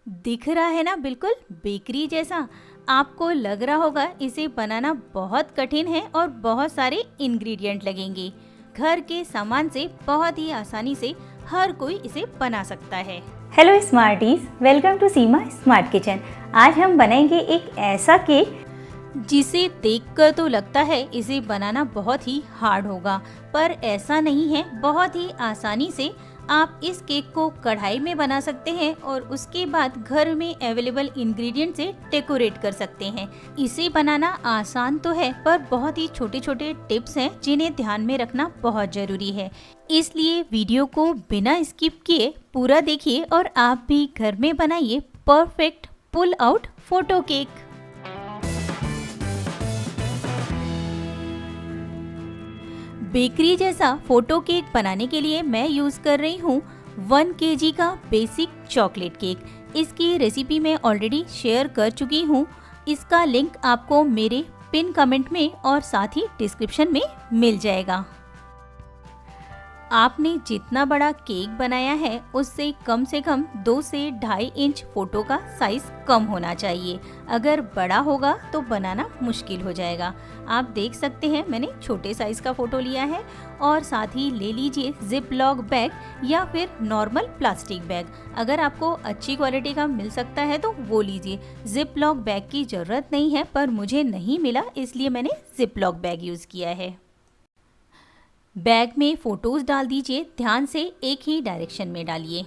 दिख रहा है ना, बिल्कुल बेकरी जैसा। आपको लग रहा होगा इसे बनाना बहुत कठिन है और बहुत सारे इंग्रेडिएंट लगेंगे। घर के सामान से बहुत ही आसानी से हर कोई इसे बना सकता है। Hello smarties, welcome to Seema smart kitchen. आज हम बनाएंगे एक ऐसा केक जिसे देखकर तो लगता है इसे बनाना बहुत ही हार्ड होगा, पर ऐसा नहीं है। बहुत ही आसानी से आप इस केक को कढ़ाई में बना सकते हैं और उसके बाद घर में अवेलेबल इंग्रेडिएंट से डेकोरेट कर सकते हैं। इसे बनाना आसान तो है, पर बहुत ही छोटे छोटे टिप्स हैं जिन्हें ध्यान में रखना बहुत जरूरी है। इसलिए वीडियो को बिना स्किप किए पूरा देखिए और आप भी घर में बनाइए perfect pull out photo cake. Bakery जैसा फोटो केक बनाने के लिए मैं यूज़ कर रही हूँ 1 kg का बेसिक चॉकलेट केक। इसकी रेसिपी मैं ऑलरेडी शेयर कर चुकी हूँ। इसका लिंक आपको मेरे पिन कमेंट में और साथ ही डिस्क्रिप्शन में मिल जाएगा। आपने जितना बड़ा केक बनाया है उससे कम से कम 2 से 2.5 इंच फोटो का साइज कम होना चाहिए। अगर बड़ा होगा तो बनाना मुश्किल हो जाएगा। आप देख सकते हैं मैंने छोटे साइज का फोटो लिया है और साथ ही ले लीजिए जिप लॉक बैग या फिर नॉर्मल प्लास्टिक बैग। अगर आपको अच्छी क्वालिटी का मिल सकता है तो वो लीजिए। जिप लॉक बैग की जरूरत नहीं है, पर मुझे नहीं मिला इसलिए मैंने जिप लॉक बैग यूज किया है। बैग में फोटोज डाल दीजिए, ध्यान से एक ही डायरेक्शन में डालिए।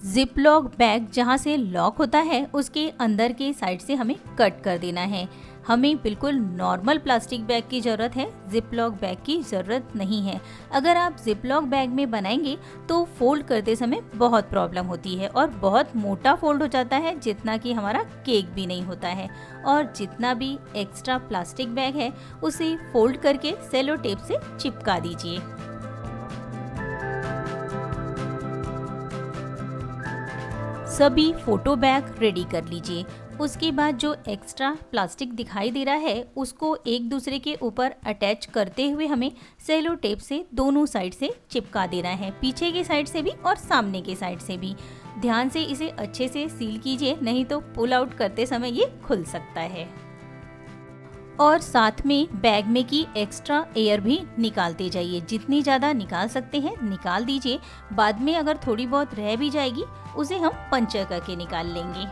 जिप लॉक बैग जहाँ से लॉक होता है उसके अंदर के साइड से हमें कट कर देना है। हमें बिल्कुल नॉर्मल प्लास्टिक बैग की ज़रूरत है, जिप लॉक बैग की ज़रूरत नहीं है। अगर आप जिप लॉक बैग में बनाएंगे तो फोल्ड करते समय बहुत प्रॉब्लम होती है और बहुत मोटा फोल्ड हो जाता है, जितना कि हमारा केक भी नहीं होता है। और जितना भी एक्स्ट्रा प्लास्टिक बैग है उसे फोल्ड करके सेलो टेप से चिपका दीजिए। सभी फोटो बैग रेडी कर लीजिए। उसके बाद जो एक्स्ट्रा प्लास्टिक दिखाई दे रहा है उसको एक दूसरे के ऊपर अटैच करते हुए हमें सेलो टेप से दोनों साइड से चिपका देना है, पीछे के साइड से भी और सामने के साइड से भी। ध्यान से इसे अच्छे से सील कीजिए, नहीं तो पुल आउट करते समय ये खुल सकता है। और साथ में बैग में की एक्स्ट्रा एयर भी निकालते जाइए। जितनी ज़्यादा निकाल सकते हैं निकाल दीजिए। बाद में अगर थोड़ी बहुत रह भी जाएगी उसे हम पंचर करके निकाल लेंगे।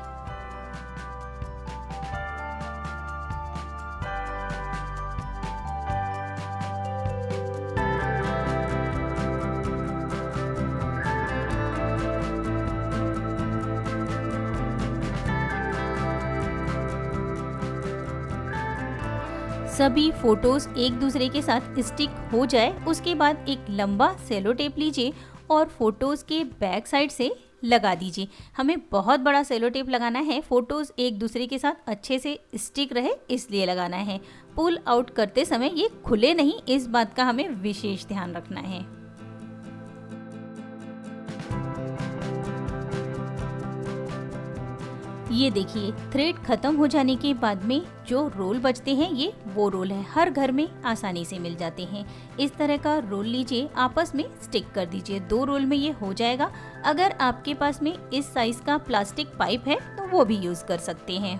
सभी फोटोज एक दूसरे के साथ स्टिक हो जाए उसके बाद एक लंबा सेलो टेप लीजिए और फोटोज के बैक साइड से लगा दीजिए। हमें बहुत बड़ा सेलो टेप लगाना है, फोटोज एक दूसरे के साथ अच्छे से स्टिक रहे इसलिए लगाना है। पुल आउट करते समय ये खुले नहीं, इस बात का हमें विशेष ध्यान रखना है। ये देखिए, थ्रेड खत्म हो जाने के बाद में जो रोल बचते हैं ये वो रोल है, हर घर में आसानी से मिल जाते हैं। इस तरह का रोल लीजिए, आपस में स्टिक कर दीजिए। 2 रोल में ये हो जाएगा। अगर आपके पास में इस साइज का प्लास्टिक पाइप है तो वो भी यूज कर सकते हैं।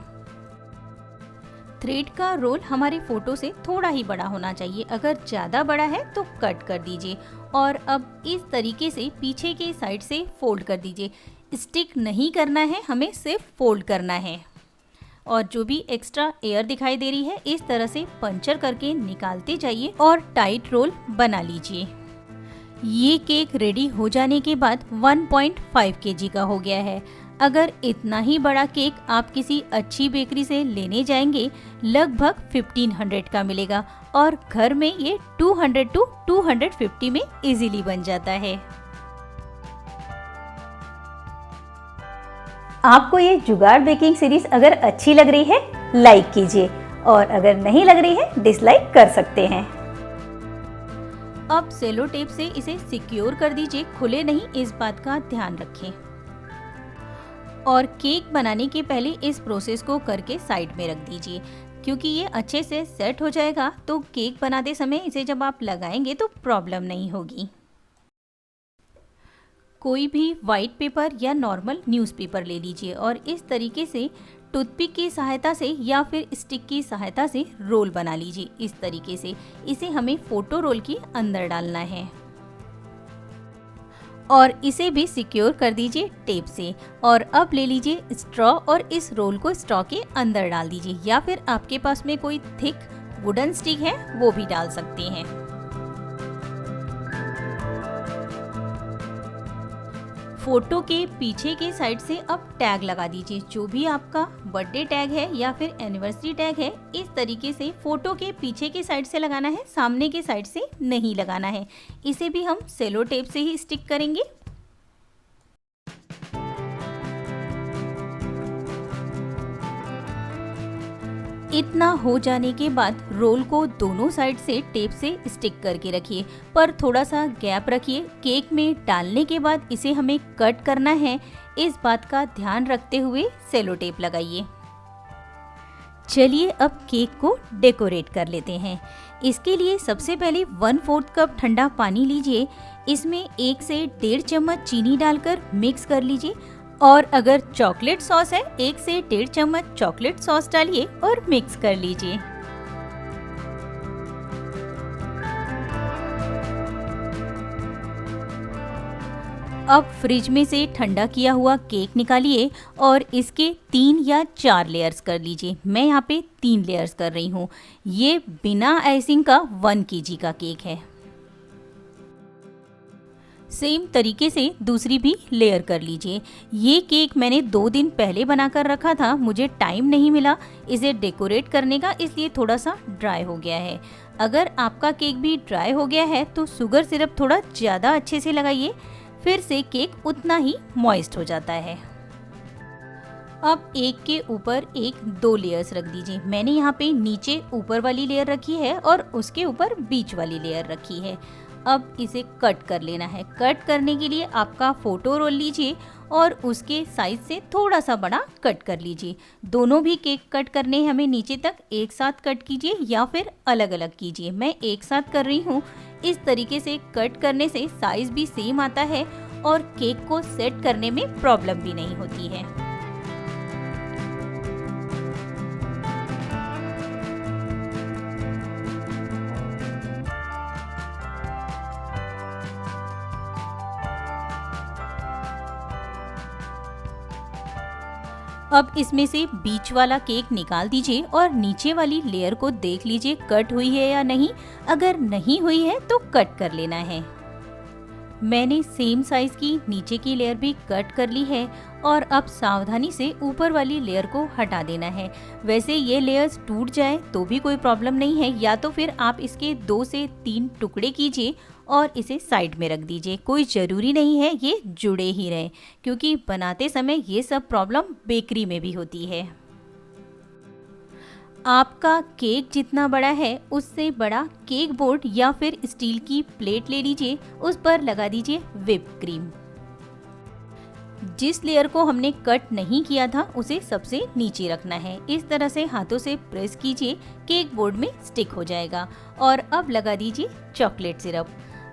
थ्रेड का रोल हमारे फोटो से थोड़ा ही बड़ा होना चाहिए, अगर ज़्यादा बड़ा है तो कट कर दीजिए। और अब इस तरीके से पीछे के साइड से फोल्ड कर दीजिए। स्टिक नहीं करना है, हमें सिर्फ फोल्ड करना है। और जो भी एक्स्ट्रा एयर दिखाई दे रही है इस तरह से पंचर करके निकालते जाइए और टाइट रोल बना लीजिए। ये केक रेडी हो जाने के बाद 1.5 kg का हो गया है। अगर इतना ही बड़ा केक आप किसी अच्छी बेकरी से लेने जाएंगे लगभग 1500 का मिलेगा और घर में ये 200 to 250 में इजीली बन जाता है। आपको ये जुगाड़ बेकिंग सीरीज अगर अच्छी लग रही है लाइक कीजिए और अगर नहीं लग रही है डिसलाइक कर सकते हैं। अब सेलो टेप से इसे सिक्योर कर दीजिए, खुले नहीं, इस बात का ध्यान रखें। और केक बनाने के पहले इस प्रोसेस को करके साइड में रख दीजिए, क्योंकि ये अच्छे से सेट हो जाएगा तो केक बनाते समय इसे जब आप लगाएंगे तो प्रॉब्लम नहीं होगी। कोई भी वाइट पेपर या नॉर्मल न्यूज़पेपर ले लीजिए और इस तरीके से टूथपिक की सहायता से या फिर स्टिक की सहायता से रोल बना लीजिए। इस तरीके से इसे हमें फोटो रोल के अंदर डालना है और इसे भी सिक्योर कर दीजिए टेप से। और अब ले लीजिए स्ट्रॉ और इस रोल को स्ट्रॉ के अंदर डाल दीजिए, या फिर आपके पास में कोई थिक वुडन स्टिक है वो भी डाल सकते हैं। फोटो के पीछे के साइड से अब टैग लगा दीजिए, जो भी आपका बर्थडे टैग है या फिर एनिवर्सरी टैग है। इस तरीके से फोटो के पीछे के साइड से लगाना है, सामने के साइड से नहीं लगाना है। इसे भी हम सेलो टेप से ही स्टिक करेंगे। इतना हो जाने के बाद रोल को दोनों साइड से टेप से स्टिक करके रखिए, पर थोड़ा सा गैप रखिए। केक में डालने के बाद इसे हमें कट करना है, इस बात का ध्यान रखते हुए सेलो टेप लगाइए। चलिए अब केक को डेकोरेट कर लेते हैं। इसके लिए सबसे पहले 1/4 कप ठंडा पानी लीजिए, इसमें 1 से 1.5 चम्मच चीनी डालकर मिक्स कर लीजिए। और अगर चॉकलेट सॉस है 1 से 1.5 चम्मच चॉकलेट सॉस डालिए और मिक्स कर लीजिए। अब फ्रिज में से ठंडा किया हुआ केक निकालिए और इसके 3 या 4 लेयर्स कर लीजिए। मैं यहाँ पे 3 लेयर्स कर रही हूँ। ये बिना आइसिंग का 1 kg का केक है। सेम तरीके से दूसरी भी लेयर कर लीजिए। ये केक मैंने 2 दिन पहले बनाकर रखा था, मुझे टाइम नहीं मिला इसे डेकोरेट करने का, इसलिए थोड़ा सा ड्राई हो गया है। अगर आपका केक भी ड्राई हो गया है तो शुगर सिरप थोड़ा ज़्यादा अच्छे से लगाइए, फिर से केक उतना ही मॉइस्ट हो जाता है। अब एक के ऊपर एक 2 लेयर्स रख दीजिए। मैंने यहाँ पे नीचे ऊपर वाली लेयर रखी है और उसके ऊपर बीच वाली लेयर रखी है। अब इसे कट कर लेना है। कट करने के लिए आपका फोटो रोल लीजिए और उसके साइज से थोड़ा सा बड़ा कट कर लीजिए। दोनों भी केक कट करने हमें नीचे तक एक साथ कट कीजिए या फिर अलग अलग कीजिए। मैं एक साथ कर रही हूँ। इस तरीके से कट करने से साइज भी सेम आता है और केक को सेट करने में प्रॉब्लम भी नहीं होती है। अब इसमें से बीच वाला केक निकाल दीजिए और नीचे वाली लेयर को देख लीजिए कट हुई है या नहीं। अगर नहीं हुई है तो कट कर लेना है। मैंने सेम साइज की नीचे की लेयर भी कट कर ली है और अब सावधानी से ऊपर वाली लेयर को हटा देना है। वैसे ये लेयर्स टूट जाए तो भी कोई प्रॉब्लम नहीं है, या तो फिर आप इसके 2 से 3 टुकड़े कीजिए और इसे साइड में रख दीजिए। कोई ज़रूरी नहीं है ये जुड़े ही रहें, क्योंकि बनाते समय ये सब प्रॉब्लम बेकरी में भी होती है। आपका केक जितना बड़ा है उससे बड़ा केक बोर्ड या फिर स्टील की प्लेट ले लीजिए, उस पर लगा दीजिए व्हिप क्रीम। जिस लेयर को हमने कट नहीं किया था उसे सबसे नीचे रखना है। इस तरह से हाथों से प्रेस कीजिए, केक बोर्ड में स्टिक हो जाएगा। और अब लगा दीजिए चॉकलेट सिरप।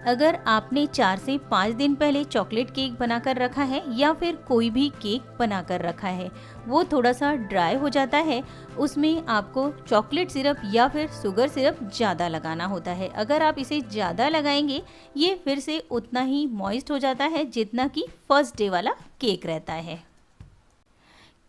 अगर आपने 4 से 5 दिन पहले चॉकलेट केक बनाकर रखा है या फिर कोई भी केक बनाकर रखा है, वो थोड़ा सा ड्राई हो जाता है, उसमें आपको चॉकलेट सिरप या फिर शुगर सिरप ज़्यादा लगाना होता है। अगर आप इसे ज़्यादा लगाएंगे ये फिर से उतना ही मॉइस्ट हो जाता है जितना कि फर्स्ट डे वाला केक रहता है।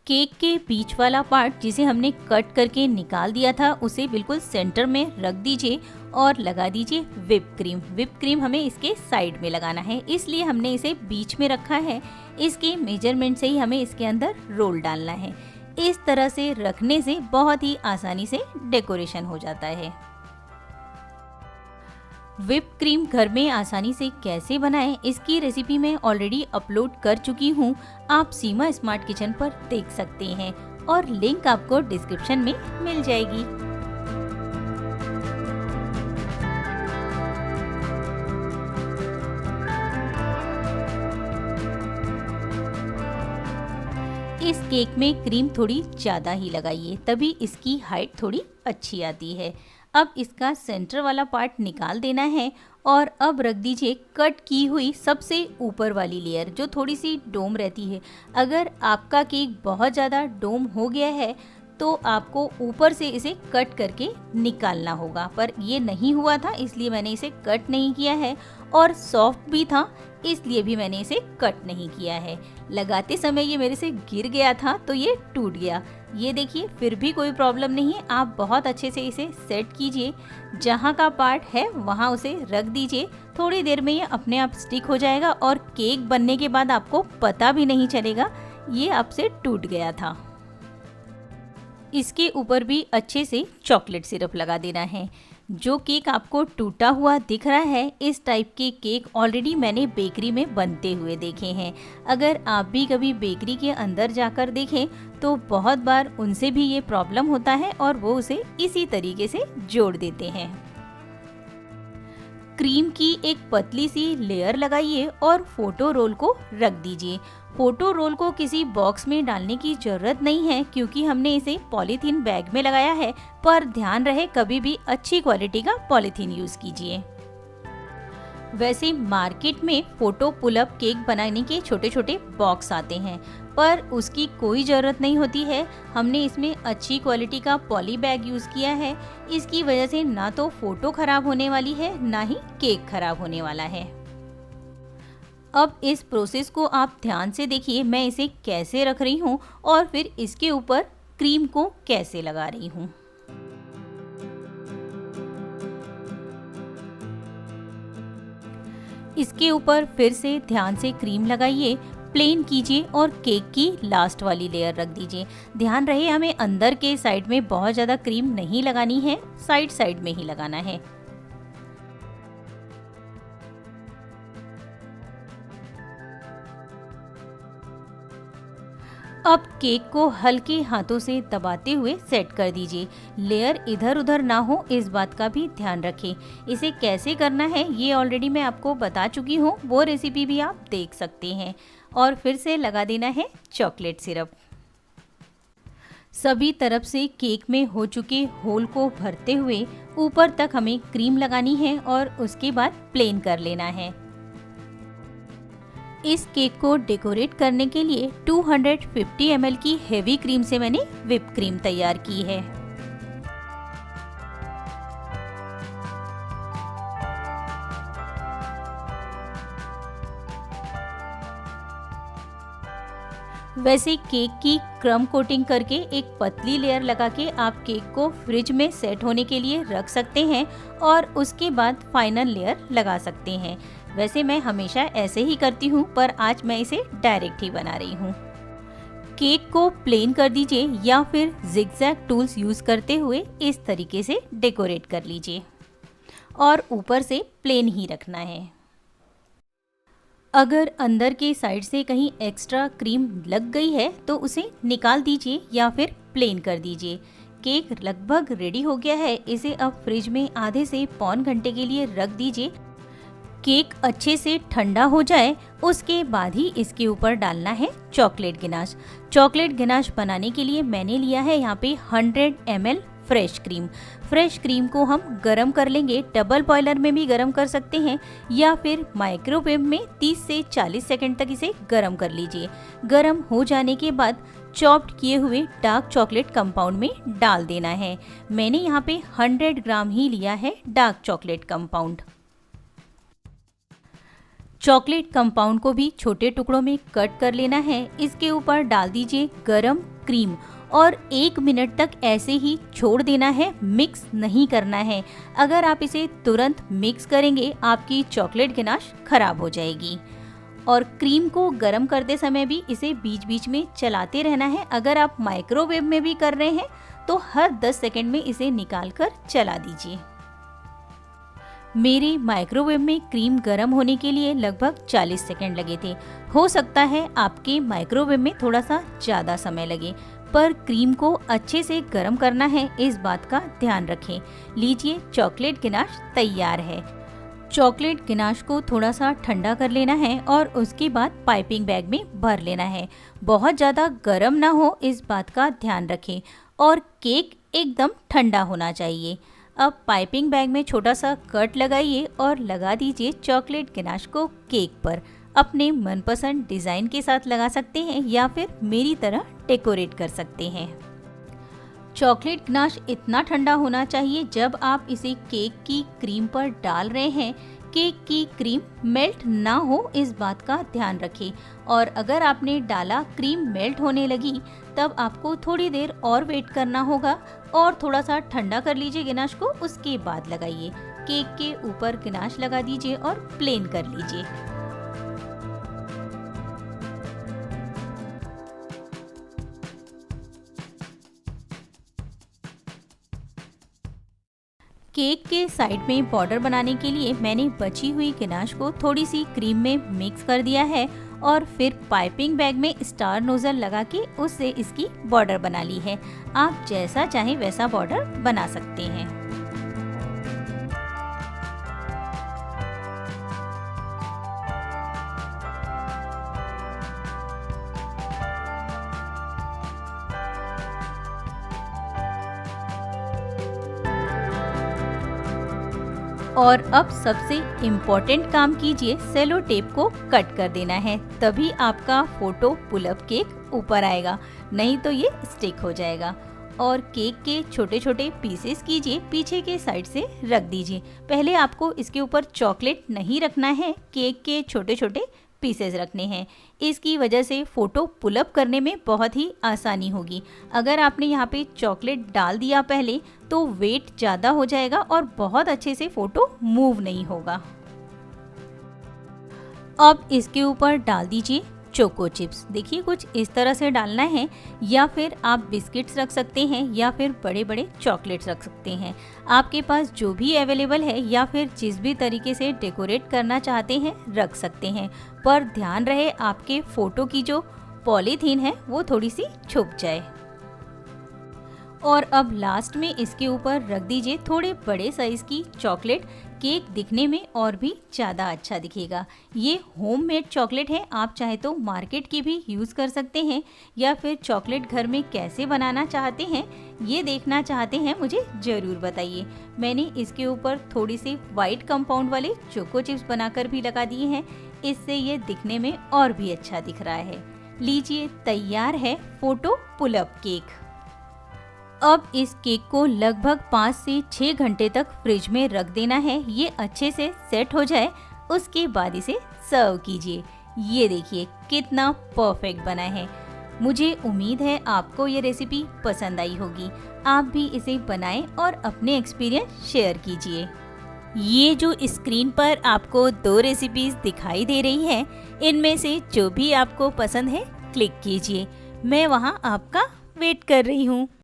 केक के बीच वाला पार्ट जिसे हमने कट करके निकाल दिया था उसे बिल्कुल सेंटर में रख दीजिए और लगा दीजिए व्हिप क्रीम। व्हिप क्रीम हमें इसके साइड में लगाना है, इसलिए हमने इसे बीच में रखा है। इसके मेजरमेंट से ही हमें इसके अंदर रोल डालना है। इस तरह से रखने से बहुत ही आसानी से डेकोरेशन हो जाता है। व्हिप क्रीम घर में आसानी से कैसे बनाएं, इसकी रेसिपी मैं ऑलरेडी अपलोड कर चुकी हूँ। आप सीमा स्मार्ट किचन पर देख सकते हैं और लिंक आपको डिस्क्रिप्शन में मिल जाएगी। इस केक में क्रीम थोड़ी ज़्यादा ही लगाइए, तभी इसकी हाइट थोड़ी अच्छी आती है। अब इसका सेंटर वाला पार्ट निकाल देना है और अब रख दीजिए कट की हुई सबसे ऊपर वाली लेयर जो थोड़ी सी डोम रहती है। अगर आपका केक बहुत ज़्यादा डोम हो गया है तो आपको ऊपर से इसे कट करके निकालना होगा, पर ये नहीं हुआ था इसलिए मैंने इसे कट नहीं किया है, और सॉफ्ट भी था इसलिए भी मैंने इसे कट नहीं किया है। लगाते समय ये मेरे से गिर गया था तो ये टूट गया। ये देखिए फिर भी कोई प्रॉब्लम नहीं है, आप बहुत अच्छे से इसे सेट कीजिए। जहाँ का पार्ट है वहाँ उसे रख दीजिए, थोड़ी देर में ये अपने आप स्टिक हो जाएगा और केक बनने के बाद आपको पता भी नहीं चलेगा ये आपसे टूट गया था। इसके ऊपर भी अच्छे से चॉकलेट सिरप लगा देना है। जो केक आपको टूटा हुआ दिख रहा है इस टाइप के केक ऑलरेडी मैंने बेकरी में बनते हुए देखे हैं। अगर आप भी कभी बेकरी के अंदर जाकर देखें तो बहुत बार उनसे भी ये प्रॉब्लम होता है और वो उसे इसी तरीके से जोड़ देते हैं। क्रीम की एक पतली सी लेयर लगाइए और फोटो रोल को रख दीजिए। फोटो रोल को किसी बॉक्स में डालने की जरूरत नहीं है क्योंकि हमने इसे पॉलीथीन बैग में लगाया है, पर ध्यान रहे कभी भी अच्छी क्वालिटी का पॉलीथीन यूज कीजिए। वैसे मार्केट में फोटो पुलअप केक बनाने के छोटे छोटे बॉक्स आते हैं, पर उसकी कोई ज़रूरत नहीं होती है। हमने इसमें अच्छी क्वालिटी का पॉली बैग यूज़ किया है। इसकी वजह से ना तो फोटो खराब होने वाली है ना ही केक खराब होने वाला है। अब इस प्रोसेस को आप ध्यान से देखिए, मैं इसे कैसे रख रही हूँ और फिर इसके ऊपर क्रीम को कैसे लगा रही हूँ। इसके ऊपर फिर से ध्यान से क्रीम लगाइए, प्लेन कीजिए और केक की लास्ट वाली लेयर रख दीजिए। ध्यान रहे हमें अंदर के साइड में बहुत ज़्यादा क्रीम नहीं लगानी है, साइड साइड में ही लगाना है। अब केक को हल्के हाथों से दबाते हुए सेट कर दीजिए। लेयर इधर उधर ना हो इस बात का भी ध्यान रखें। इसे कैसे करना है ये ऑलरेडी मैं आपको बता चुकी हूँ, वो रेसिपी भी आप देख सकते हैं। और फिर से लगा देना है चॉकलेट सिरप। सभी तरफ से केक में हो चुके होल को भरते हुए ऊपर तक हमें क्रीम लगानी है और उसके बाद प्लेन कर लेना है। इस केक को डेकोरेट करने के लिए 250 ml की हेवी क्रीम से मैंने व्हिप क्रीम तैयार की है। वैसे केक की क्रम कोटिंग करके एक पतली लेयर लगा के आप केक को फ्रिज में सेट होने के लिए रख सकते हैं और उसके बाद फाइनल लेयर लगा सकते हैं। वैसे मैं हमेशा ऐसे ही करती हूँ, पर आज मैं इसे डायरेक्ट ही बना रही हूँ। केक को प्लेन कर दीजिए या फिर जिगजैग टूल्स यूज करते हुए इस तरीके से डेकोरेट कर लीजिए और ऊपर से प्लेन ही रखना है। अगर अंदर के साइड से कहीं एक्स्ट्रा क्रीम लग गई है तो उसे निकाल दीजिए या फिर प्लेन कर दीजिए। केक लगभग रेडी हो गया है। इसे अब फ्रिज में आधे से पौन घंटे के लिए रख दीजिए। केक अच्छे से ठंडा हो जाए उसके बाद ही इसके ऊपर डालना है चॉकलेट गिनाश। चॉकलेट गिनाश बनाने के लिए मैंने लिया है यहाँ पे 100 ml fresh cream. Fresh cream को हम गरम कर लेंगे, डबल बॉयलर में भी गरम कर सकते हैं या फिर माइक्रोवेव में 30 से 40 सेकंड तक इसे गरम कर लीजिए। गरम हो जाने के बाद चॉप्ड किए हुए डार्क चॉकलेट कंपाउंड में डाल देना है। मैंने यहाँ पे 100 ग्राम ही लिया है dark chocolate compound. Chocolate compound को भी छोटे टुकड़ों में कट कर लेना है। इसके ऊपर डाल दीजिए गरम क्रीम और 1 मिनट तक ऐसे ही छोड़ देना है, मिक्स नहीं करना है। अगर आप इसे तुरंत मिक्स करेंगे आपकी चॉकलेट गिनाश खराब हो जाएगी। और क्रीम को गर्म करते समय भी इसे बीच बीच में चलाते रहना है। अगर आप माइक्रोवेव में भी कर रहे हैं तो हर 10 सेकंड में इसे निकाल कर चला दीजिए। मेरे माइक्रोवेव में क्रीम गर्म होने के लिए लगभग 40 सेकंड लगे थे। हो सकता है आपके माइक्रोवेव में थोड़ा सा ज़्यादा समय लगे, पर क्रीम को अच्छे से गर्म करना है इस बात का ध्यान रखें। लीजिए चॉकलेट गिनाश तैयार है। चॉकलेट गिनाश को थोड़ा सा ठंडा कर लेना है और उसके बाद पाइपिंग बैग में भर लेना है। बहुत ज़्यादा गर्म ना हो इस बात का ध्यान रखें और केक एकदम ठंडा होना चाहिए। अब पाइपिंग बैग में छोटा सा कट लगाइए और लगा दीजिए चॉकलेट गनाश को केक पर। अपने मनपसंद डिज़ाइन के साथ लगा सकते हैं या फिर मेरी तरह डेकोरेट कर सकते हैं। चॉकलेट गनाश इतना ठंडा होना चाहिए जब आप इसे केक की क्रीम पर डाल रहे हैं, केक की क्रीम मेल्ट ना हो इस बात का ध्यान रखें। और अगर आपने डाला क्रीम मेल्ट होने लगी तब आपको थोड़ी देर और वेट करना होगा और थोड़ा सा ठंडा कर लीजिए गनाश को, उसके बाद लगाइए। केक के ऊपर गनाश लगा दीजिए और प्लेन कर लीजिए। केक के साइड में बॉर्डर बनाने के लिए मैंने बची हुई गनाश को थोड़ी सी क्रीम में मिक्स कर दिया है और फिर पाइपिंग बैग में स्टार नोजल लगा के उससे इसकी बॉर्डर बना ली है। आप जैसा चाहें वैसा बॉर्डर बना सकते हैं। और अब सबसे इम्पोर्टेंट काम कीजिए, सेलो टेप को कट कर देना है, तभी आपका फोटो पुलअप केक ऊपर आएगा, नहीं तो ये स्टिक हो जाएगा। और केक के छोटे छोटे पीसेस कीजिए, पीछे के साइड से रख दीजिए। पहले आपको इसके ऊपर चॉकलेट नहीं रखना है, केक के छोटे छोटे पीसेस रखने हैं। इसकी वजह से फ़ोटो पुलअप करने में बहुत ही आसानी होगी। अगर आपने यहाँ पे चॉकलेट डाल दिया पहले तो वेट ज़्यादा हो जाएगा और बहुत अच्छे से फ़ोटो मूव नहीं होगा। अब इसके ऊपर डाल दीजिए चोको चिप्स। देखिए कुछ इस तरह से डालना है, या फिर आप बिस्किट्स रख सकते हैं या फिर बड़े बड़े चॉकलेट्स रख सकते हैं। आपके पास जो भी अवेलेबल है या फिर जिस भी तरीके से डेकोरेट करना चाहते हैं रख सकते हैं, पर ध्यान रहे आपके फ़ोटो की जो पॉलीथीन है वो थोड़ी सी छुप जाए। और अब लास्ट में इसके ऊपर रख दीजिए थोड़े बड़े साइज़ की चॉकलेट। केक दिखने में और भी ज़्यादा अच्छा दिखेगा। ये होममेड चॉकलेट है, आप चाहे तो मार्केट की भी यूज़ कर सकते हैं, या फिर चॉकलेट घर में कैसे बनाना चाहते हैं ये देखना चाहते हैं मुझे ज़रूर बताइए। मैंने इसके ऊपर थोड़ी सी वाइट कंपाउंड वाले चोको चिप्स बनाकर भी लगा दिए हैं, इससे ये दिखने में और भी अच्छा दिख रहा है। लीजिए तैयार है फ़ोटो पुलअप केक। अब इस केक को लगभग 5 से 6 घंटे तक फ्रिज में रख देना है, ये अच्छे से सेट हो जाए, उसके बाद इसे सर्व कीजिए। ये देखिए कितना परफेक्ट बना है। मुझे उम्मीद है आपको ये रेसिपी पसंद आई होगी। आप भी इसे बनाएं और अपने एक्सपीरियंस शेयर कीजिए। ये जो स्क्रीन पर आपको 2 रेसिपीज दिखाई दे रही हैं, इनमें से जो भी आपको पसंद है क्लिक कीजिए। मैं वहाँ आपका वेट कर रही हूँ।